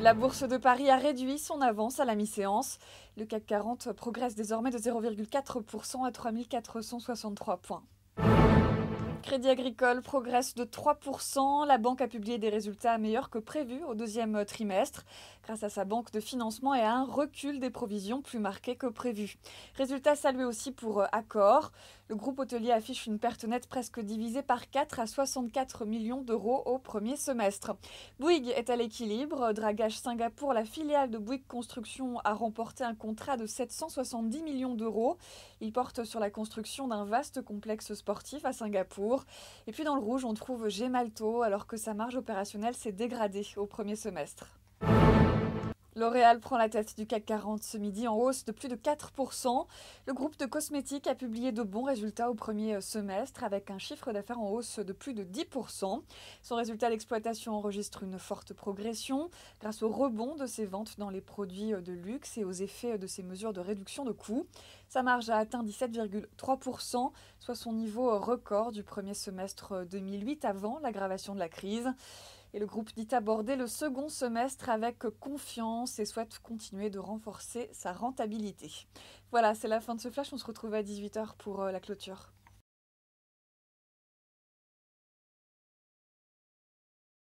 La bourse de Paris a réduit son avance à la mi-séance. Le CAC 40 progresse désormais de 0,4% à 3463 points. Crédit Agricole progresse de 3%. La banque a publié des résultats meilleurs que prévus au deuxième trimestre, grâce à sa banque de financement et à un recul des provisions plus marqué que prévu. Résultat salué aussi pour Accor. Le groupe hôtelier affiche une perte nette presque divisée par 4 à 64 millions d'euros au premier semestre. Bouygues est à l'équilibre. Dragage Singapour, la filiale de Bouygues Construction, a remporté un contrat de 770 millions d'euros. Il porte sur la construction d'un vaste complexe sportif à Singapour. Et puis dans le rouge, on trouve Gemalto, alors que sa marge opérationnelle s'est dégradée au premier semestre. L'Oréal prend la tête du CAC 40 ce midi en hausse de plus de 4%. Le groupe de cosmétiques a publié de bons résultats au premier semestre avec un chiffre d'affaires en hausse de plus de 10%. Son résultat d'exploitation enregistre une forte progression grâce au rebond de ses ventes dans les produits de luxe et aux effets de ses mesures de réduction de coûts. Sa marge a atteint 17,3%, soit son niveau record du premier semestre 2008 avant l'aggravation de la crise. Et le groupe dit aborder le second semestre avec confiance et souhaite continuer de renforcer sa rentabilité. Voilà, c'est la fin de ce flash. On se retrouve à 18h pour la clôture.